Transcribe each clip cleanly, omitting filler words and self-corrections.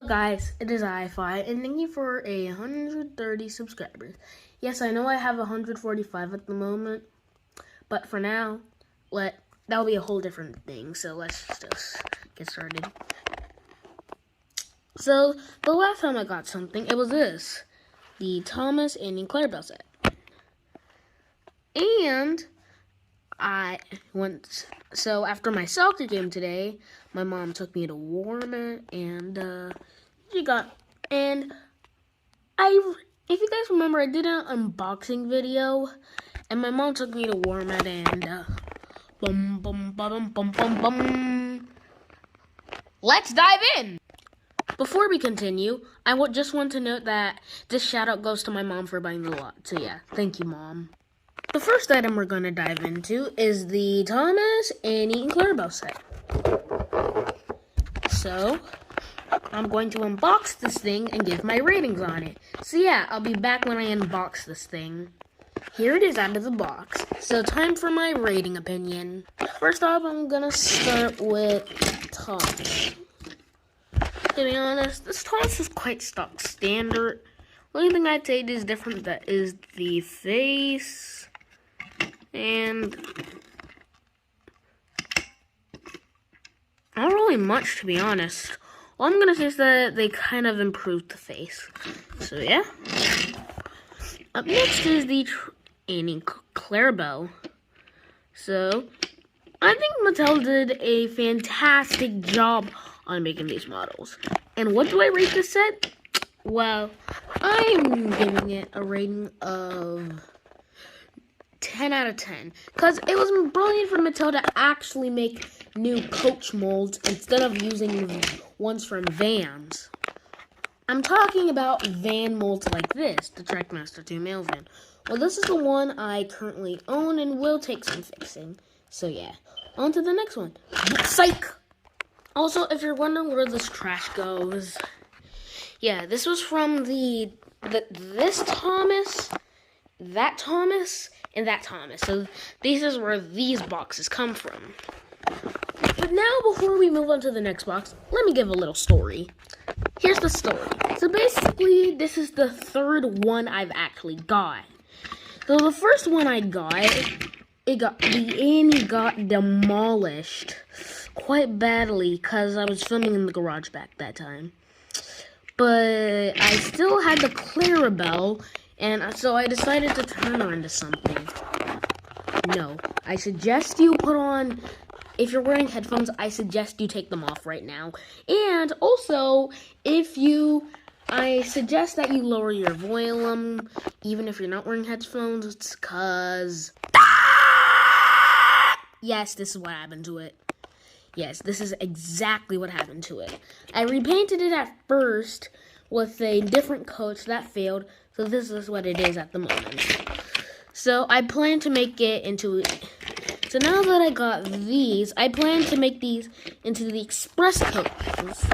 guys, it is iFi, and thank you for 130 subscribers. Yes, I know I have 145 at the moment, but for now, that'll be a whole different thing, so let's just get started. So, the last time I got something, it was this, the Thomas and Clarabelle set. And so after my soccer game today, my mom took me to Walmart, and if you guys remember, I did an unboxing video, and my mom took me to Walmart, and let's dive in. Before we continue, I just want to note that this shout out goes to my mom for buying the lot. So yeah, thank you, Mom. The first item we're going to dive into is the Thomas, Annie, and Clarabelle set. So, I'm going to unbox this thing and give my ratings on it. So yeah, I'll be back when I unbox this thing. Here it is out of the box. So time for my rating opinion. First off, I'm going to start with Thomas. To be honest, this Thomas is quite stock standard. The only thing I'd say is different that is the face. And not really much, to be honest. All I'm going to say is that they kind of improved the face. So, yeah. Up next is the Annie Clarabelle. So, I think Mattel did a fantastic job on making these models. And what do I rate this set? Well, I'm giving it a rating of 10 out of 10, because it was brilliant for Mattel to actually make new coach molds instead of using ones from Vans. I'm talking about van molds like this, the Trackmaster 2 male van. Well, this is the one I currently own and will take some fixing. So yeah, on to the next one. Psych! Also, if you're wondering where this trash goes, yeah, this was from this Thomas, that Thomas, and that Thomas. So this is where these boxes come from. But now, before we move on to the next box, let me give a little story. Here's the story. So basically, this is the third one I've actually got. So the first one I got, Annie got demolished quite badly because I was filming in the garage back that time. But I still had the Clarabelle, and so I decided to turn her into something. No, I suggest you put on, if you're wearing headphones, I suggest you take them off right now. And also, I suggest that you lower your volume, even if you're not wearing headphones, because yes, this is what happened to it. Yes, this is exactly what happened to it. I repainted it at first with a different coat, so that failed. So this is what it is at the moment. So I plan to make it into... So now that I got these, I plan to make these into the express coats.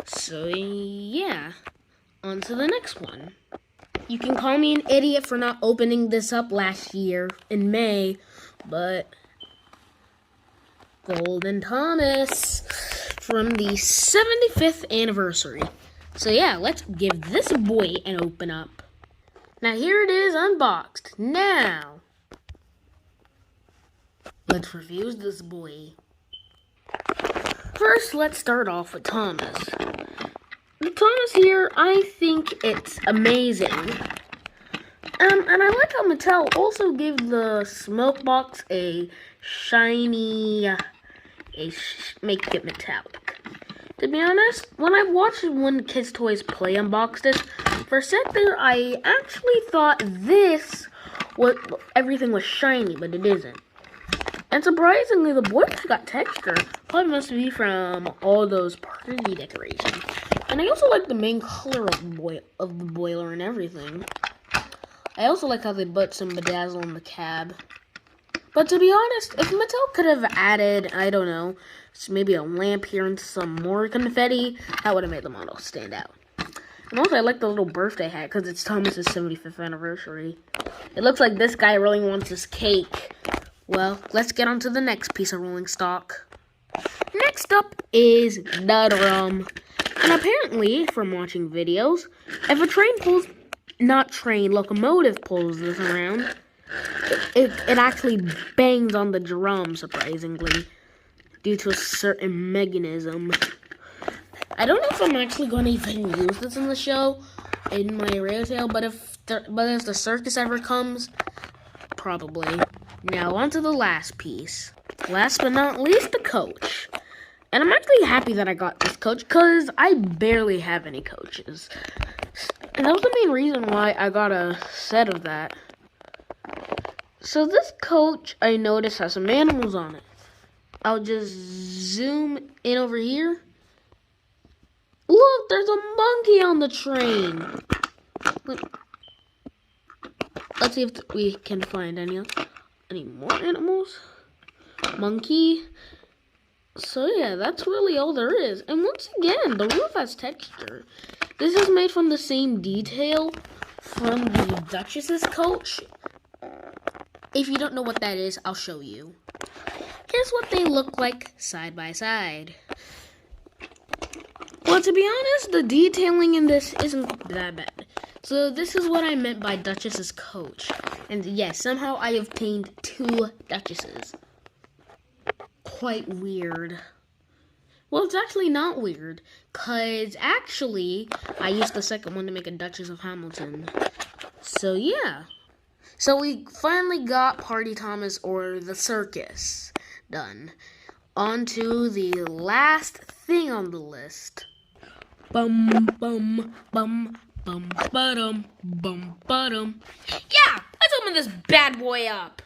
So yeah, on to the next one. You can call me an idiot for not opening this up last year in May, but... Golden Thomas from the 75th anniversary. So yeah, let's give this boy an open up. Now here it is unboxed. Now, let's review this boy. First, let's start off with Thomas. The Thomas here, I think it's amazing. And I like how Mattel also gave the smoke box a shiny... make it metallic. To be honest, when I watched one Kids Toys Play unbox this, for a sec there, I actually thought everything was shiny, but it isn't. And surprisingly, the board got texture. Probably must be from all those party decorations. And I also like the main color of the boiler and everything. I also like how they put some bedazzle on the cab. But to be honest, if Mattel could have added, I don't know, maybe a lamp here and some more confetti, that would have made the model stand out. And also, I like the little birthday hat because it's Thomas's 75th anniversary. It looks like this guy really wants his cake. Well, let's get on to the next piece of rolling stock. Next up is the drum. And apparently, from watching videos, if a locomotive pulls this around, it actually bangs on the drum, surprisingly, due to a certain mechanism. I don't know if I'm actually going to even use this in the show, in my rail tale, but if the circus ever comes, probably. Now, on to the last piece. Last but not least, the coach. And I'm actually happy that I got this coach, because I barely have any coaches. And that was the main reason why I got a set of that. So this coach, I noticed, has some animals on it. I'll just zoom in over here. Look, there's a monkey on the train. Let's see if we can find any more animals. Monkey. So yeah, that's really all there is. And once again, the roof has texture. This is made from the same detail from the Duchess's coach. If you don't know what that is, I'll show you. Here's what they look like side by side. Well, to be honest, the detailing in this isn't that bad. So this is what I meant by Duchess's coach. And yes, somehow I obtained 2 Duchesses. Quite weird. Well, it's actually not weird, because actually, I used the second one to make a Duchess of Hamilton. So yeah. So we finally got Party Thomas, or the circus, done. On to the last thing on the list. Bum, bum, bum, bum, ba-dum, bum, ba-dum. Yeah, let's open this bad boy up.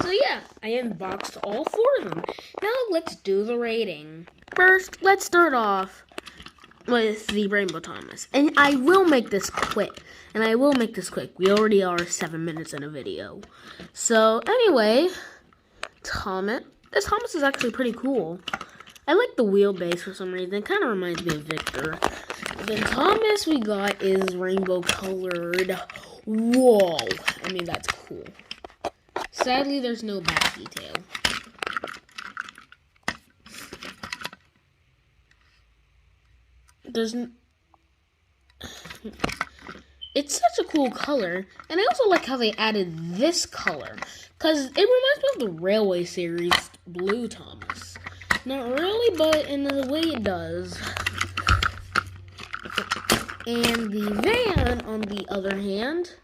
So yeah, I unboxed all 4 of them. Now let's do the rating. First, let's start off with the Rainbow Thomas. And I will make this quick. We already are 7 minutes in a video. So anyway, Thomas. This Thomas is actually pretty cool. I like the wheelbase for some reason. It kind of reminds me of Victor. The Thomas we got is rainbow colored. Whoa. I mean, that's cool. Sadly, there's no back detail. It's such a cool color, and I also like how they added this color, because it reminds me of the Railway series Blue Thomas. Not really, but in the way it does. And the van, on the other hand,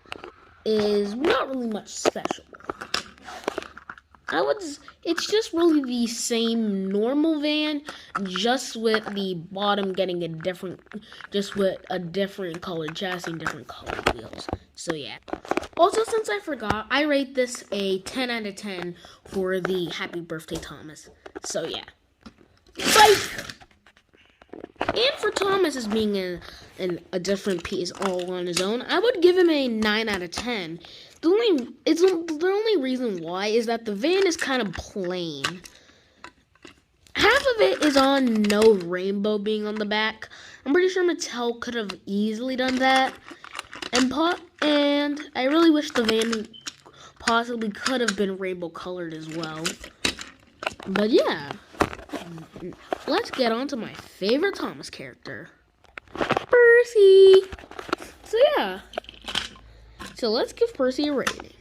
is not really much special. It's just really the same normal van, just with the bottom getting a different colored chassis and different colored wheels. So yeah. Also, since I forgot, I rate this a 10 out of 10 for the Happy Birthday Thomas. So yeah. Bye! And for Thomas as being a different piece all on his own, I would give him a 9 out of 10. The only reason why is that the van is kind of plain. Half of it is on no rainbow being on the back. I'm pretty sure Mattel could have easily done that. And I really wish the van possibly could have been rainbow colored as well. But yeah. Let's get on to my favorite Thomas character, Percy. So yeah. So let's give Percy a rating.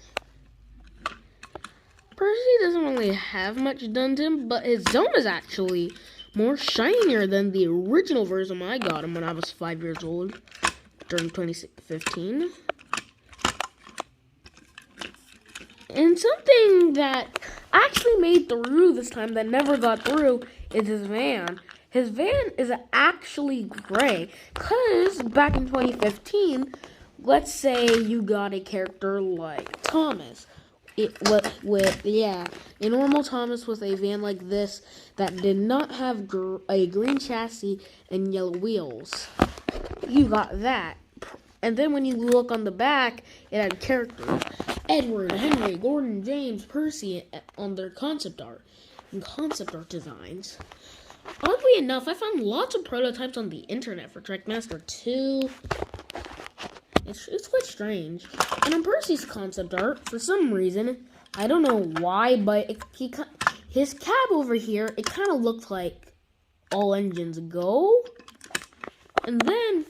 Percy doesn't really have much done to him, but his dome is actually more shinier than the original version I got him when I was 5 years old during 2015. And something that actually made through this time that never got through is his van. His van is actually gray, because back in 2015, let's say you got a character like Thomas. A normal Thomas with a van like this that did not have a green chassis and yellow wheels. You got that. And then when you look on the back, it had characters. Edward, Henry, Gordon, James, Percy on their concept art and concept art designs. Oddly enough, I found lots of prototypes on the internet for Trackmaster 2. It's quite strange. And on Percy's concept art, for some reason, I don't know why, but he his cab over here, it kind of looked like all engines go. And then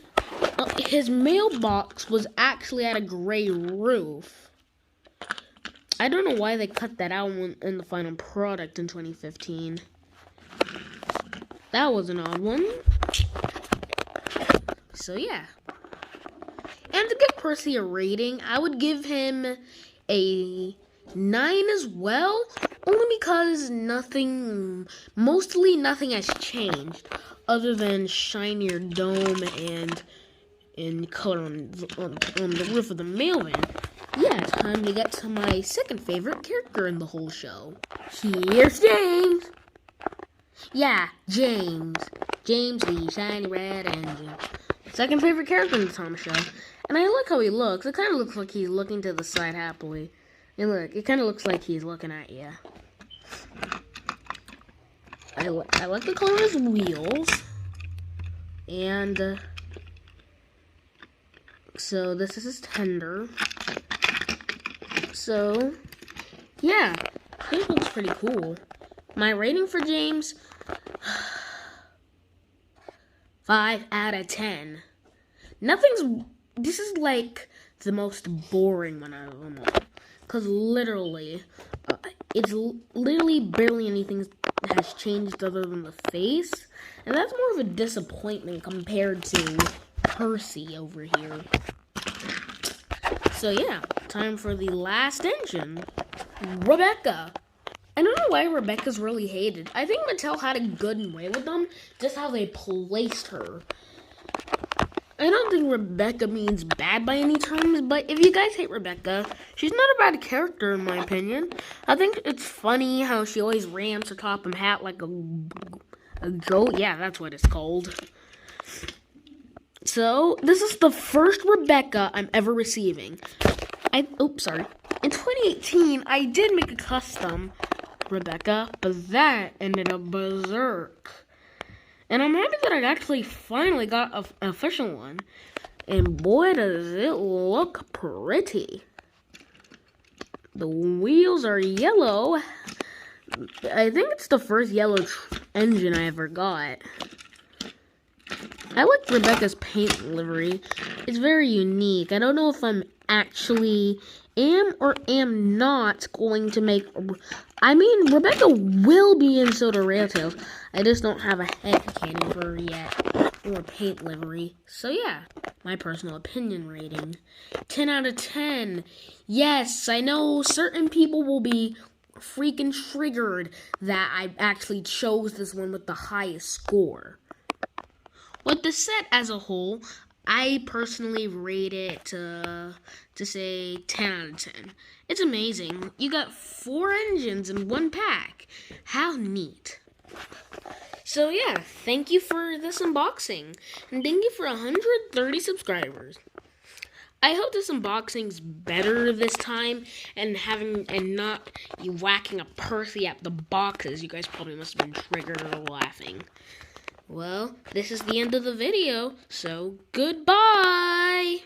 his mailbox was actually at a gray roof. I don't know why they cut that out in the final product in 2015. That was an odd one. So yeah. And to give Percy a rating, I would give him a 9 as well. Only because mostly nothing has changed. Other than shinier dome and color on the roof of the mail van. Yeah, time to get to my second favorite character in the whole show. Here's James! Yeah, James. James the shiny red engine. Second favorite character in the Thomas show. And I like how he looks. It kind of looks like he's looking to the side happily. And look, it kind of looks like he's looking at you. I like the color of his wheels. And so this is his tender. So yeah, it looks pretty cool. My rating for James, 5 out of 10. This is like the most boring one out of them all. Because literally, it's literally barely anything has changed other than the face. And that's more of a disappointment compared to Percy over here. So yeah, time for the last engine, Rebecca. I don't know why Rebecca's really hated. I think Mattel had a good way with them, just how they placed her. I don't think Rebecca means bad by any terms, but if you guys hate Rebecca, she's not a bad character in my opinion. I think it's funny how she always rams her top and hat like a goat. Yeah, that's what it's called. So, this is the first Rebecca I'm ever receiving. Sorry. In 2018, I did make a custom Rebecca, but that ended up berserk. And I'm happy that I actually finally got an official one. And boy, does it look pretty. The wheels are yellow. I think it's the first yellow engine I ever got. I like Rebecca's paint livery. It's very unique. I don't know if I'm actually or am not going to make... Rebecca will be in Soda Railtails. I just don't have a head candy for her yet. Or paint livery. So yeah, my personal opinion rating. 10 out of 10. Yes, I know certain people will be freaking triggered that I actually chose this one with the highest score. With the set as a whole, I personally rate it to say 10 out of 10. It's amazing. You got 4 engines in one pack. How neat. So yeah, thank you for this unboxing. And thank you for 130 subscribers. I hope this unboxing's better this time and not you whacking a Percy at the boxes. You guys probably must have been triggered or laughing. Well, this is the end of the video, so goodbye!